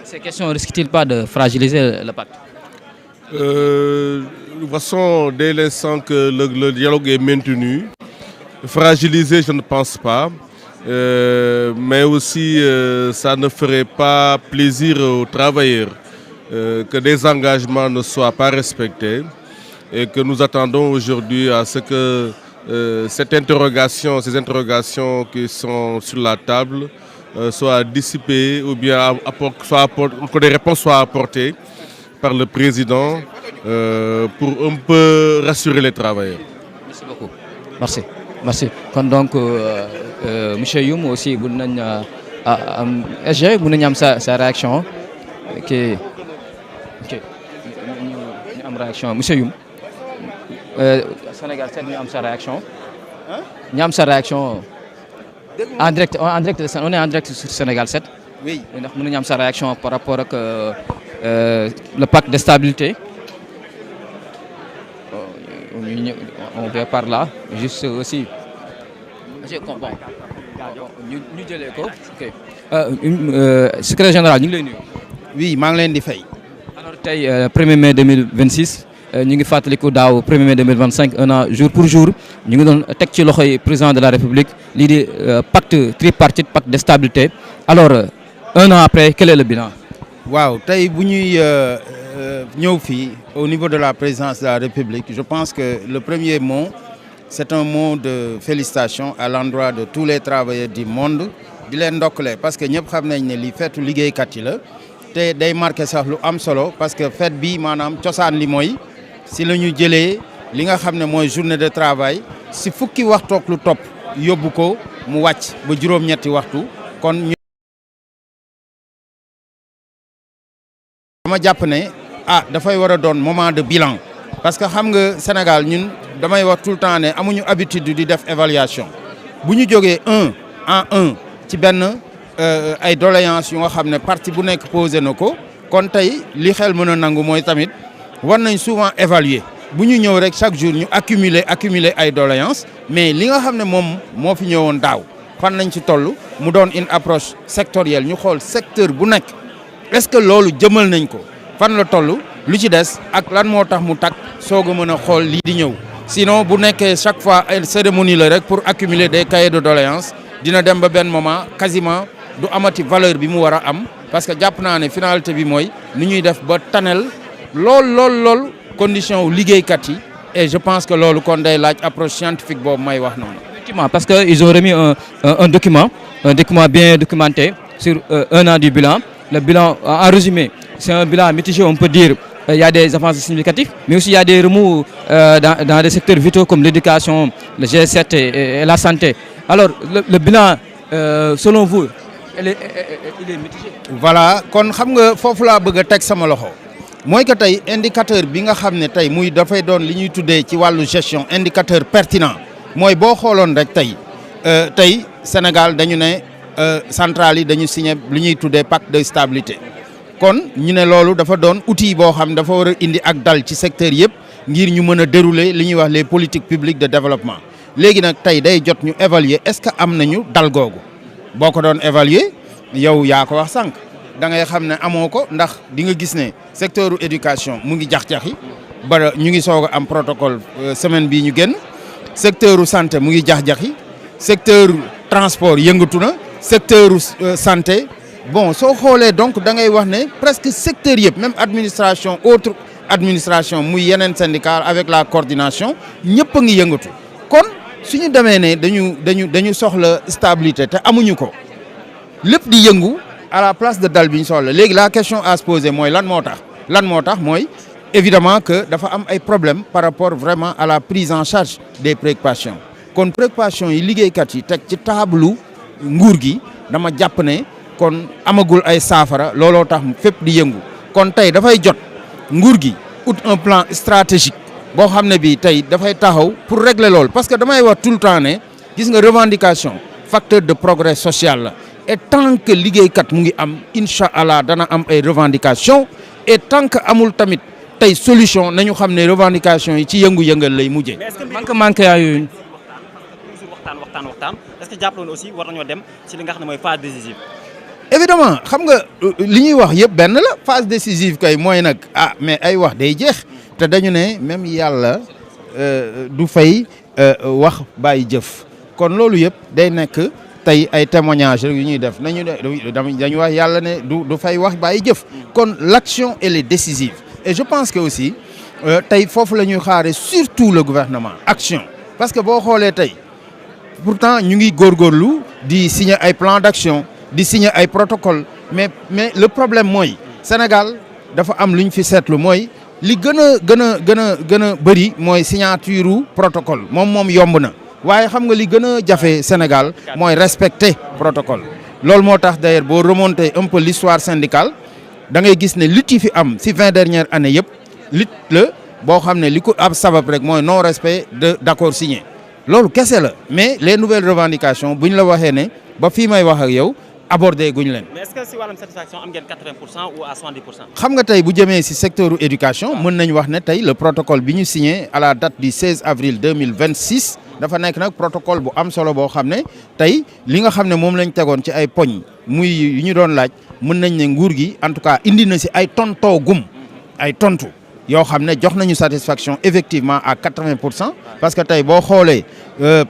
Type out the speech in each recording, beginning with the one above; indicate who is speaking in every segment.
Speaker 1: Ces questions risquent-ils pas de fragiliser le pacte?
Speaker 2: De toute façon, dès l'instant que le dialogue est maintenu, fragilisé, je ne pense pas. Mais aussi, ça ne ferait pas plaisir aux travailleurs que des engagements ne soient pas respectés et que nous attendons aujourd'hui à ce que ces interrogations qui sont sur la table soient dissipées ou bien que des réponses soient apportées par le président pour un peu rassurer les travailleurs.
Speaker 1: Merci beaucoup. Merci. Merci. Donc, monsieur Youm aussi, vous avez sa réaction. Ok. Une réaction. Monsieur Youm, Sénégal 7, nous avons sa réaction. Nous avons sa réaction. En direct, on est en direct sur Sénégal 7.
Speaker 3: Oui.
Speaker 1: Nous avons sa réaction par rapport à le pacte de stabilité. On va par là, juste aussi. Je comprends. Nous disons OK. Secrétaire général, nous sommes
Speaker 3: oui, je suis fait.
Speaker 1: Alors, 1er mai 2026, nous avons fait le 1er mai 2025, un an jour pour jour. Nous avons fait le président de la République, l'idée pacte tripartite, pacte de stabilité. Alors, un an après, quel est le bilan?
Speaker 3: Wow, au niveau de la présidence de la République, je pense que le premier mot, c'est un mot de félicitations à l'endroit de tous les travailleurs du monde. Parce que nous savons que les fêtes liggéey kat yi la té day marqué sax lu am solo parce que fête bi manam cosaan li moy si lañu jëlé li nga xamné moy journée de travail si fukki waxtu ak lu top yobbu ko mu wacc ba juroom ñetti waxtu kon dama japp né da fay wara doon moment de bilan parce que xam nga Sénégal ñun damay wax tout le temps né amuñu habitude di def évaluation buñu joggé 1 en 1 ci benn ay doléances yu nga xam ne parti bu nekk posé na ko kon tey li xel mën a nangu mooy tamit war nañ souvent évaluer bu ñu ñëw rek chaque jour ñu accumuler ay doléances mais li nga xam ne moom moo fi ñëwoon daaw fan nañ ci toll mu doon une approche sectorielle ñu xool secteur bu nekk est-ce que loolu jëmal nañ ko fan la toll lu ci des ak lan moo tax mu takk soog a mën a xool lii di ñëw sinon bu nekkee chaque fois ay cérémonie la rek pour accumuler des cahiers de doléances dina dem ba ben moment quasiment du amati valeur bi mu wara am parce que japp naa ne finalité bi moy nu ñuy def ba tanel lool condition wu liggéey kat yi et je pense que loolu kon day laaj approche scientifique bobu may wax non.
Speaker 1: Effectivement parce que ils ont remis un document bien documenté sur un an du bilan. Le bilan en résumé, c'est un bilan mitigé, on peut dire. Il y a des avancées significatives, mais aussi il y a des remous dans des secteurs vitaux comme l'éducation, le G7 et la santé. Alors, le bilan, selon vous, il est mitigé.
Speaker 3: Voilà, kon xam nga fofu la bëgg tek sama loxo. Moy que tay indicateur bi nga xamné tay muy da fay doon li ñuy tuddé ci walu gestion indicateur pertinent. Moy bo xolone rek tay Sénégal dañu né centrale yi dañu signé li ñuy tuddé pacte de stabilité. Kon ñu né lolu dafa doon outil bo xam dafa wara indi ak dal ci secteur yépp ngir ñu mëna dérouler li ñuy wax les politiques publiques de développement. Légui nak tay day jot ñu évaluer est-ce que am nañu dal gogu boko doon évaluer yow ya ko wax sank da ngay xamné amoko ndax di nga gis né secteur éducation mu ngi jax-jaxi ba ñu ngi soga am protocole semaine bi ñu genn secteur santé mu ngi jax-jaxi secteur transport yëngatuna secteur santé bon so xolé donc da ngay wax né presque secteur yépp même administration autre administration muy yenen syndicat avec la coordination ñepp ngi yëngatu kon suñu démé né dañu soxla stabilité té amuñu ko lepp di yëngu à la place de dal biñ soxla légui la question à se poser moy lan motax moy évidemment que dafa am ay problèmes par rapport vraiment à la prise en charge des préoccupations kon préoccupation yi liggéey kat yi tek ci tableau nguur gi dama japp né kon amagul ay safara lolo tax fépp di yëngu kon tay da fay jot nguur gi out un plan stratégique bo xamné bi tay da fay taxaw pour régler lool parce que damay wax tout le temps né gis nga revendication facteur de progrès social la et tant que liggéey kat mu ngi am inshallah dana am ay revendication et tant que amul tamit tay solution nañu xamné revendication yi ci yëngu-yëngal lay mujjé
Speaker 1: manque yooyu
Speaker 4: waxtaan est-ce que jàppaloon aussi war nañoo dem ci li nga xam ne mooy phase décisive.
Speaker 3: évidemment xam nga li ñuy wax yëpp benn la phase décisive kay mooy nag mais ay wax day jeex te dañu ne même yàlla du fay wax bàyyi jëf kon loolu yëpp day nekk tey ay témoignages yu ñuy def dañu wax yàlla ne du fay wax bàyyi jëf kon l'action elle est décisive et je pense que aussi tey foofu la ñuy xaare surtout le gouvernement action parce que boo xoolee tey pourtant ñu ngi góorgóorlu di signer ay plan d'action di signer ay protocole mais le problème mooy Sénégal dafa am lu ñu fi seetlu mooy li gën a bëri mooy signature protocole moom yomb na waaye xam nga li gën a jafe Sénégal mooy respecter protocole loolu moo tax d'ailleurs boo remonter un peu l'histoire syndicale da ngay gis ne lutte yi fi am ci 20 dernières années yëpp lutte la boo xam ne li ko ab sabab rek mooy non respect d'accord signé loolu kese la mais les nouvelles revendications bu ñu la waxee ne ba fii may wax ak yow abordé guñ leen.
Speaker 4: mais est-ce que si wàllum satisfaction am ngeen 80% ou à 70%.
Speaker 3: xam nga tey bu jëmee ci secteur éducation mën nañu wax ne tey le protocole bi ñu signé à la date du 16 avril 2026 dafa nekk nag protocole bu am solo boo xam ne tey li nga xam ne moom lañ tegoon ci ay poñ muy yu ñu doon laaj mën nañ ne nguur gi en tout cas indi na ci ay tontoogum ay tontu yoo xam ne jox nañu satisfaction effectivement à 80% parce que tey boo xoolee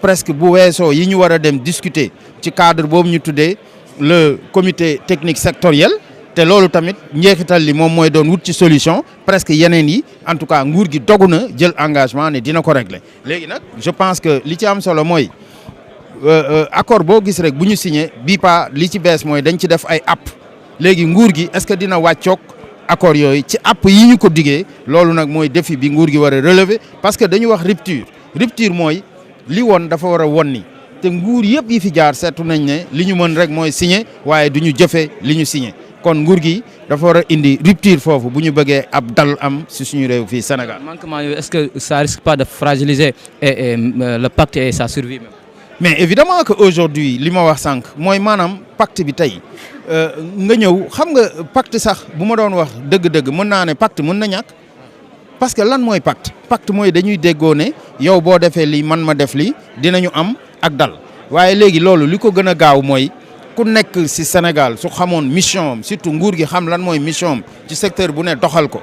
Speaker 3: presque bu weesoo yi ñu war a dem discuter ci cadre boobu ñu tuddee le comité technique sectoriel te loolu tamit njeexital li moom mooy doon wut ci solution presque yeneen yi en tout cas nguur gi dogu na jël engagement ne dina ko régler léegi nag je pense que li ci am solo mooy accord boo gis rek bu ñu signé bii pas li ci bees mooy dañ ci def ay app léegi nguur gi est-ce que dina wàccoog accord yooyu ci app yi ñu ko diggee loolu nag mooy défi bi nguur gi war a relever parce que dañu wax rupture mooy li woon dafa war a won ni te nguur yëpp yi fi jaar seetu nañ ne li ñu mën rek mooy signer waaye du ñu jëfe li ñu signer kon nguur gi dafa war a indi rupture foofu bu ñu bëggee ab dal am ci suñu réew fii Sénégal.
Speaker 1: manquement yooyu est-ce que ça risque pas de fragiliser le pacte et sa survie même.
Speaker 3: mais évidemment que aujourd'hui li ma wax sànq mooy maanaam pacte bi tey nga ñëw xam nga pacte sax bu ma doon wax dëgg-dëgg mën naa ne pacte mën na ñàkk parce que lan mooy pacte mooy dañuy déggoo ne yow boo defee lii man ma def lii dinañu am ak dal waaye léegi loolu li ko gën a gaaw mooy ku nekk ci Sénégal su xamoon mission am surtout nguur gi xam lan mooy mission am ci secteur bu ne doxal ko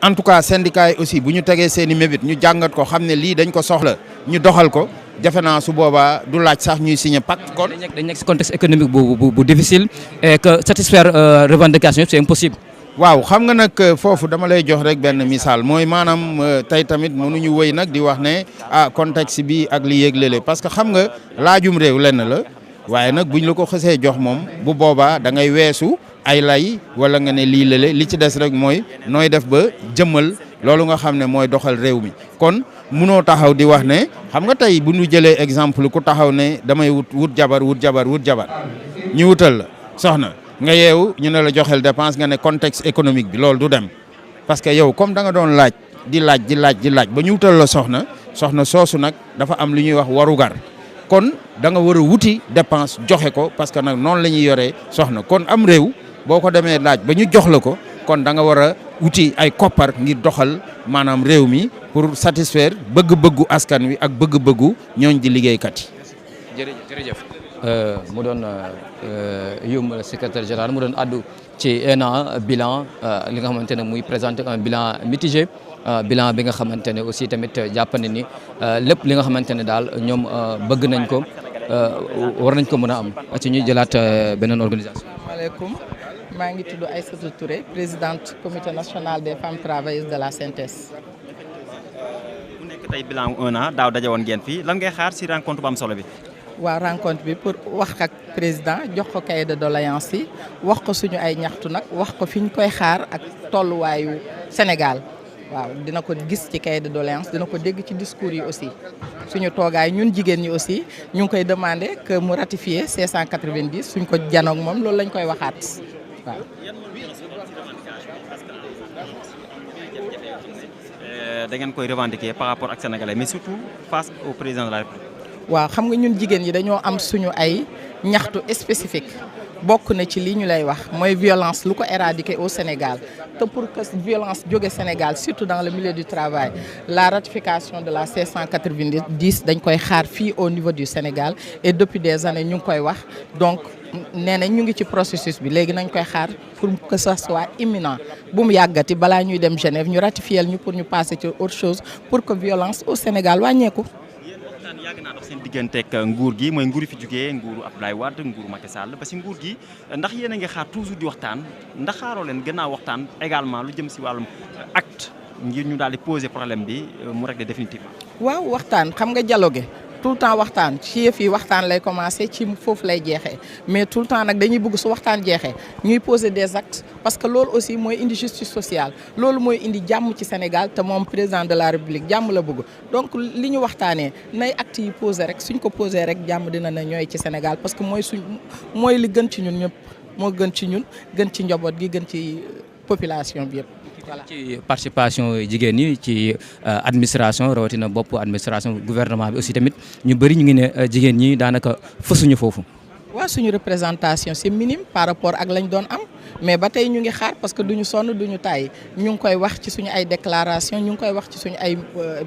Speaker 3: en tout cas syndicats yi aussi bu ñu tegee seen i mébét ñu jàngat ko xam ne lii dañ ko soxla ñu doxal ko jafe naa su boobaa du laaj sax ñuy signer pacte kon.
Speaker 1: dañ nekk ci contexte économique bu difficile et que satisfaire revendication c'est impossible.
Speaker 3: waaw xam nga nag foofu dama lay jox rek benn misaal mooy maanaam tey tamit mënuñu wëy nag di wax ne contexte bi ak li yëg-léeg parce que xam nga laajum réew lenn la waaye nag buñ la ko xësee jox moom bu boobaa da ngay weesu ay lay wala nga ne lii lële li ci des rek mooy nooy def ba jëmmal loolu nga xam ne mooy doxal réew mi kon munoo taxaw di wax ne xam nga tey bu ñu jëlee exemple ku taxaw ne damay wut jabar ñu wutal la soxna nga yeewu ñu ne la joxel dépense nga ne contexte économique bi loolu du dem parce que yow comme da nga doon laaj di laaj ba ñu wutal la soxna soosu nag dafa am lu ñuy wax warugar kon da nga war a wuti dépense joxe ko parce que nag noonu la ñuy yoree soxna kon am réew boo ko demee laaj ba ñu jox la ko kon da nga war a wuti ay koppar ngir doxal maanaam réew mi pour satisfaire bëgg-bëggu askan wi ak bëgg-bëggu ñooñ di liggéeykat yi.
Speaker 1: jërëjëf mu doon Youm secrétaire général mu doon addu ci ENA bilan li nga xamante ne muy présenter un bilan mitigé bilan bi nga xamante ne aussi tamit jàpp na ni lépp li nga xamante ne daal ñoom bëgg nañ ko war nañ ko mën a am ci ñuy jëlaat beneen organisation.
Speaker 5: asalaamaaleykum maa ngi tudd Aïssatou Touré présidente comité national des femmes travailleuses de la CNTS.
Speaker 4: bu nekk tey bilan 1 an daaw daje woon ngeen fii lan ngay xaar ci rencontre bu am solo bi.
Speaker 5: waaw rencontre bi pour wax ak président jox ko cahier de doléance yi wax ko suñu ay ñaxtu nag wax ko fi ñu koy xaar ak tolluwaayu Sénégal waaw dina ko gis ci cahier de doléance dina ko dégg ci discours yi aussi suñu toogaay ñun jigéen ñi aussi ñu ngi koy demander que mu ratifier C190 suñ ko janoog moom loolu lañ koy waxaat waaw.
Speaker 4: da ngeen koy revendiquer par rapport ak sénégalais mais surtout face au président de la République.
Speaker 5: waaw xam nga ñun jigéen ñi dañoo am suñu ay ñaxtu spécifique bokk na ci lii ñu lay wax mooy violence lu ko éradiquer au Sénégal te pour que violence jóge Sénégal surtout dans le milieu du travail la ratification de la C190 dañ koy xaar fii au niveau du Sénégal et depuis des années ñu ngi koy wax donc nee nañ ñu ngi ci processus bi léegi nañ koy xaar pour que ça soit imminent bu mu yàggati balaa ñuy dem Genève ñu ratifier ñu pour ñu passer ci autre chose pour que violence au Sénégal wàññeeku.
Speaker 4: yéen waxtaan yàgg naa dox seen digganteeg nguur gi mooy nguur yi fi jugee nguuru Abdoulaye Wade nguuru Macky Sall ba si nguur gi ndax yéen a ngi xaar toujours di waxtaan ndax xaaroo leen gannaaw waxtaan également lu jëm si wàllum acte ngir ñu daal di poser problème bi mu régler définitivement.
Speaker 5: waaw waxtaan xam nga dialogue tout le temps waxtaan ci yëf yi waxtaan lay commencer ci foofu lay jeexee mais tout le temps nag dañuy bëgg su waxtaan jeexee ñuy poser des actes parce que loolu aussi mooy indi justice sociale loolu mooy indi jàmm ci Sénégal te moom président de la République jàmm la bëgg donc li ñu waxtaanee nay actes yi poser rek suñ ko poser rek jàmm dina na ñooy ci Sénégal parce que mooy li gën ci ñun ñëpp moo gën ci ñun gën ci njaboot gi gën ci population bi yëpp. voilà
Speaker 1: ci participation jigéen ñi ci administration rawatina bopp administration gouvernement bi aussi tamit ñu bëri ñu ngi ne jigéen ñi daanaka fësuñu foofu.
Speaker 5: waaw suñu représentation c'est minime par rapport ak lañ doon am mais ba tey ñu ngi xaar parce que duñu sonn duñu tàyyi ñu ngi koy wax ci suñu ay déclaration ñu ngi koy wax ci suñu ay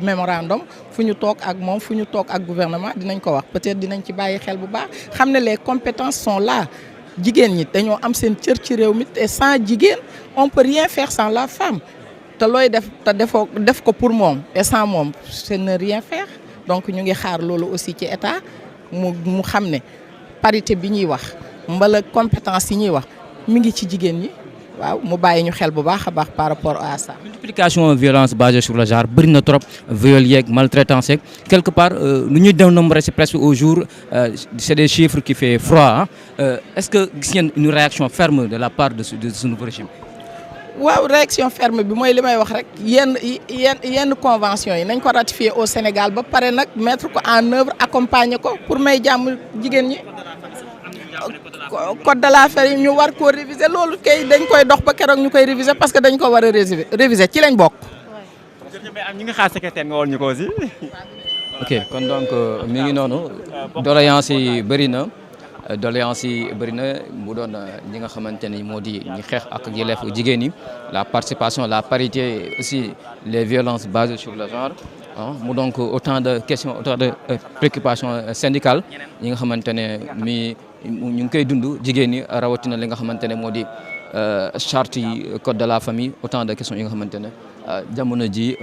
Speaker 5: mémorandum fu ñu toog ak moom fu ñu toog ak gouvernement dinañ ko wax peut-être dinañ ci bàyyi xel bu baax xam ne les compétences sont là. jigéen ñi dañoo am seen cër ci réew mi te sans jigéen on peut rien faire sans la femme te looy def te def ko pour moom et sans moom c'est ne rien faire donc ñu ngi xaar loolu aussi ci état mu xam ne parité bi ñuy wax mbala compétence yi ñuy wax mi ngi ci jigéen ñi waaw mu bàyyi ñu xel bu baax a baax par rapport à ça.
Speaker 1: multiplication violence basée sur le genre bëri na trop viol yeeg maltraitance yeeg quelque part lu ñuy dénombrer c'est presque au jour c'est des chiffres qui fait froid est-ce que gis ngeen une réaction ferme de la part de ce nouveau régime.
Speaker 5: waaw réaction ferme bi mooy li may wax rek yenn convention yi nañ ko ratifier au Sénégal ba pare nag mettre ko en œuvre accompagner ko pour may jàmm jigéen ñi. code de la famille ñu war koo réviser loolu kay dañ koy dox ba keroog ñu koy réviser parce que dañ ko war a réviser ci lañ bokk.
Speaker 4: ñu ngi xaar secrétaire nga wol ñu ko aussi.
Speaker 1: ok kon donc mi ngi noonu doléance yi bëri na mu doon ñi nga xamante ni moo di ñi xeex ak yelleef jigéen ñi la participation la parité aussi les violences basées sur le genre mu donc autant de questions autant de préoccupations syndicales ñi nga xamante ne ñu ngi koy dund jigéen ñi rawatina li nga xamante ne moo di charte yi code de la famille autant de questions yi nga xamante ne jamono ji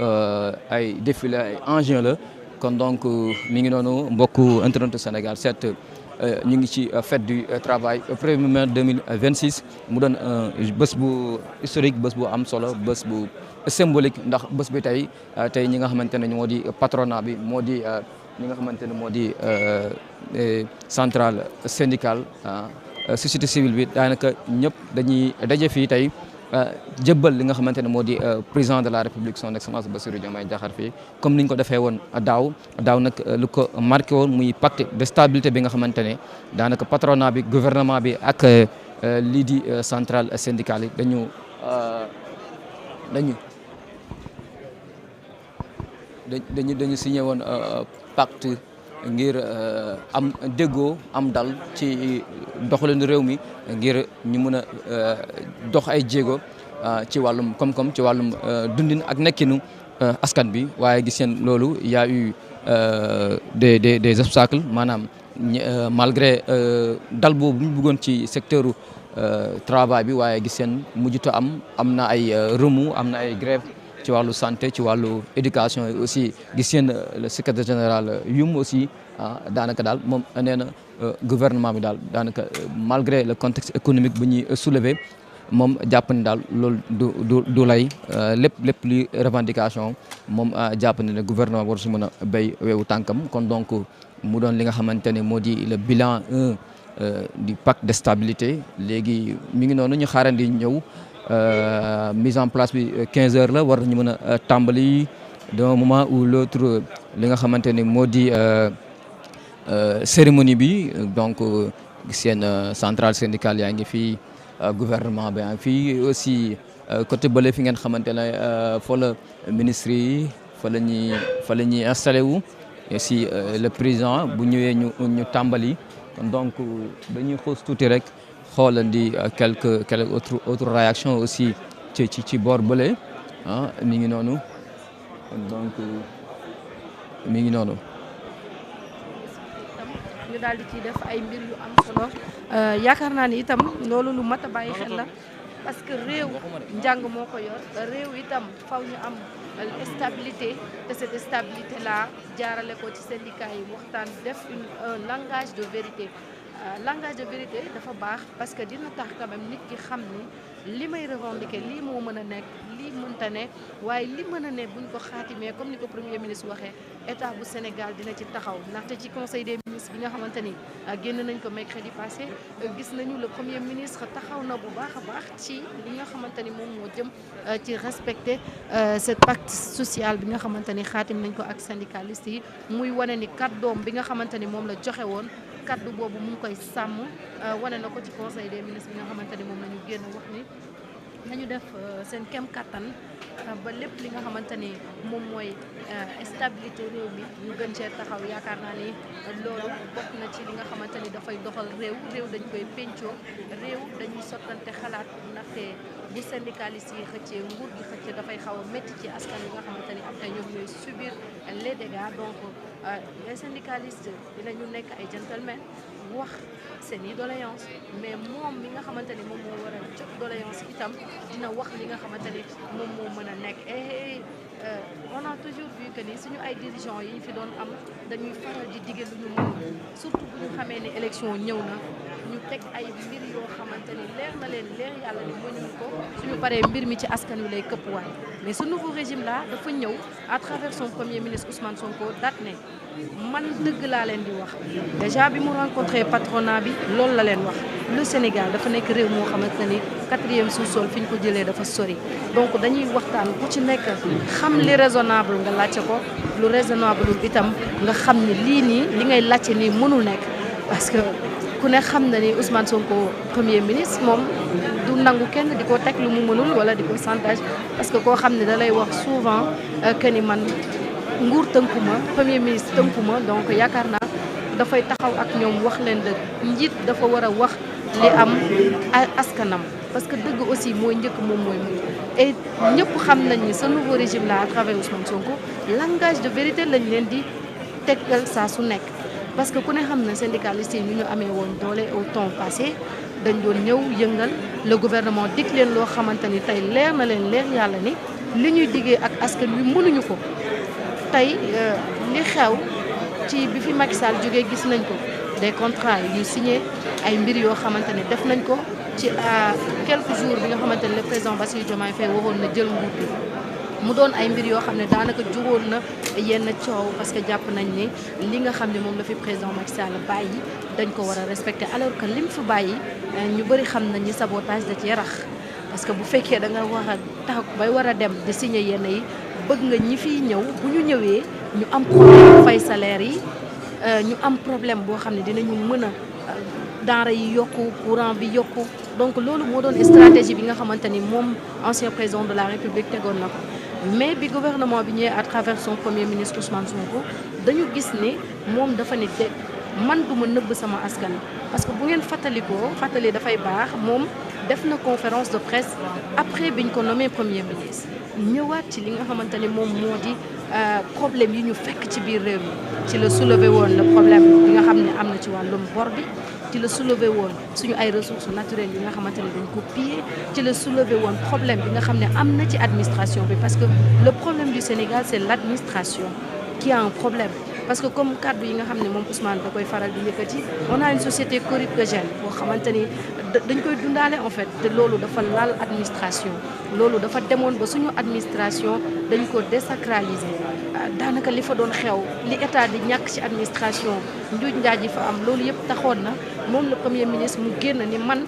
Speaker 1: ay défilé ay enjeux la kon donc mi ngi noonu mbokku internet Sénégal certes ñu ngi ci fête du travail 1er mai 2026 mu doon bés bu historique bés bu am solo bés bu symbolique ndax bés bi tey ñi nga xamante ne moo di patronat bi moo di ñi nga xamante ne moo di centrale syndicale société civile bi daanaka ñëpp dañuy daje fii tey jëbbal li nga xamante ne moo di président de la République son excellence Bassirou Diomaye Diakhar Faye comme ni ñu ko defee woon daaw nag lu ko marqué woon muy pacte de stabilité bi nga xamante ne daanaka patronat bi gouvernement bi ak lii di centrale syndicale yi dañu signé woon pacte ngir am déggoo am dal ci doxalinu réew mi ngir ñu mën a dox ay jéego ci wàllum koom-koom ci wàllum dundin ak nekkinu askan bi waaye gis ngeen loolu y a eu des obstacles maanaam malgré dal boobu ñu bëggoon ci secteur travail bi waaye gis ngeen mujjuta am na ay remous am na ay grève ci wàllu santé ci wàllu éducation aussi gis ngeen le secrétaire général Youm aussi daanaka daal moom nee na gouvernement bi daal daanaka malgré le contexte économique bu ñuy soulever moom jàpp ni daal loolu du lay lépp li revendication moom jàpp ne gouvernement war si mën a béy weewu tànkam kon donc mu doon li nga xamante ne moo di le bilan du pacte de stabilité léegi mi ngi noonu ñu xaarandi ñëw mise en place bi 15 heures la war nañu mën a tàmbali d'un moment ou l'autre li nga xamante ni moo di cérémonie bi donc seen centrale syndicale yaa ngi fii gouvernement bi yaa ngi fii aussi côté bële fi ngeen xamante ne fa la ministre yi fa la ñuy installé wu aussi le président bu ñëwee ñu tàmbali donc dañuy xoos tuuti rek xoolandi quelques autres réactions aussi ci boor bële mi ngi noonu donc mi ngi noonu.
Speaker 6: ñu daal di ciy def ay mbir yu am solo yaakaar naa ni itam loolu lu mat a bàyyi xel la parce que réew njàng moo ko yor réew itam faw ñu am stabilité te cette stabilité là jaarale ko ci syndicat yi waxtaan def un langage de vérité langage de vérité dafa baax parce que dina tax quand même nit ki xam ni li may revendiquer lii moo mën a nekk lii mënta nekk waaye li mën a ne buñ ko xaatimee comme ni ko premier ministre waxee état bu Sénégal dina ci taxaw ndaxte ci conseil des ministres bi nga xamante ni génn nañ ko mercredi passé gis nañu le premier ministre taxaw na bu baax a baax ci li nga xamante ni moom moo jëm ci respecter ce pacte social bi nga xamante ni xaatim nañ ko ak syndicalistes yi muy wane ni kàddoom bi nga xamante ni moom la joxe woon kaddu boobu mu ngi koy sàmm wane na ko ci conseil des ministres bi nga xamante ni moom la ñu génn wax ni nañu def seen kem kattan ba lépp li nga xamante ni moom mooy stabilité réew mi ñu gën cee taxaw yaakaar naa ni loolu bokk na ci li nga xamante ni dafay doxal réew dañ koy pencoo réew dañuy sottante xalaat ndaxte bu syndicalistes yi xëccee nguur gi xëccee dafay xaw a métti ci askan wi nga xamante ni après ñoom ñooy subir les dégâts donc les syndicalistes dinañu nekk ay gentlemen wax seen i doléance mais moom mi nga xamante ni moom moo war a jot doléance itam dina wax li nga xamante ni moom moo mën a nekk et on a toujours vu que ni suñu ay dirigeants yi ñu fi doon am dañuy faral di dige lu ñu mënul surtout bu ñu xamee ni élection ñëw na ñu teg ay mbir yoo xamante ni leer na leen leer yàlla ni mënuñu ko suñu paree mbir mi ci askan wi lay këpp waay mais ce nouveau régime là dafa ñëw à travers son premier ministre Ousmane Sonko daat ne man dëgg laa leen di wax déjà bi mu rencontré patronat bi loolu la leen wax le Sénégal dafa nekk réew moo xamante ni 4e sous-sol fi ñu ko jëlee dafa sori donc dañuy waxtaan ku ci nekk xam li raisonnable nga laajte ko lu raisonnable itam nga xam ni lii nii li ngay laajte nii mënul nekk parce que ku ne xam na ni Ousmane Sonko premier ministre moom du nangu kenn di ko teg lu mu mënul wala di ko chantage parce que koo xam ne da lay wax souvent que ni man nguur tënku ma premier ministre tënku ma donc yaakaar naa dafay taxaw ak ñoom wax leen dëgg njiit dafa war a wax li am askanam parce que dëgg aussi mooy njëkk moom mooy mujj et ñëpp xam nañ ni ce nouveau régime là à travers Ousmane Sonko langage de vérité lañ leen di tegal saa su nekk parce que ku ne xam na syndicalistes yi ñu amee woon doole au temps passé dañ doon ñëw yëngal le gouvernement dig leen loo xamante ni tey leer na leen leer yàlla ni li ñuy diggee ak askan wi mënuñu ko tey li xew ci bi fi Macky Sall jógee gis nañ ko des contrats yu signé ay mbir yoo xamante ne def nañ ko ci quelques jours bi nga xamante ne le président Bassirou Diomaye Faye waxoon na jël nguur bi mu doon ay mbir yoo xam ne daanaka juróon na yenn coow parce que jàpp nañ ne li nga xam ne moom la fi président Macky Sall bàyyi dañ ko war a respecter alors que lim fi bàyyi ñu bëri xam nañ ni sabotage da cee rax parce que bu fekkee da nga war a tax bay war a dem di signé yenn yi bëgg nga ñi fiy ñëw bu ñu ñëwee ñu am problème fay salaire yi ñu am problème boo xam ne dinañu mën a denrée yi yokku courant bi yokku donc loolu moo doon stratégie bi nga xamante ni moom ancien président de la République tegoon na ko mais bi gouvernement bi ñëwee à travers son premier ministre Ousmane Sonko dañu gis ne moom dafa ne de man du ma nëbb sama askan parce que bu ngeen fàttalikoo fàttali dafay baax moom def na conférence de presse après biñ ko nommé premier ministre ñëwaat ci li nga xamante ni moom moo di problème yi ñu fekk ci biir réew mi ci la soulevé woon le problème bi nga xam ne am na ci wàllum bor bi ci la soulevé woon suñu ay ressources naturelles yi nga xamante ne dañ ko pillé ci la soulevé woon problème bi nga xam ne am na ci administration bi parce que le problème du Sénégal c'est l'administration qui a un problème parce que comme kaddu yi nga xam ne moom Ousmane da koy faral di yëkkati on a une société corruptogène boo xamante ni dañ koy dundaale en fait te loolu dafa laal administration loolu dafa demoon ba suñu administration dañ ko désacraliser daanaka li fa doon xew li état di ñàkk ci administration njuuj njaaj yi fa am loolu yëpp taxoon na moom le premier ministre mu génn ni man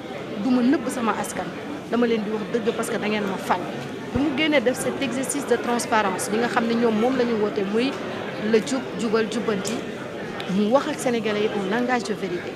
Speaker 6: du ma nëbb sama askan dama leen di wax dëgg parce que da ngeen ma fal bu mu génnee def cet exercice de transparence bi nga xam ne ñoom moom la ñu woote muy la jub jubal jubbanti mu wax ak sénégalais yi un langage de vérité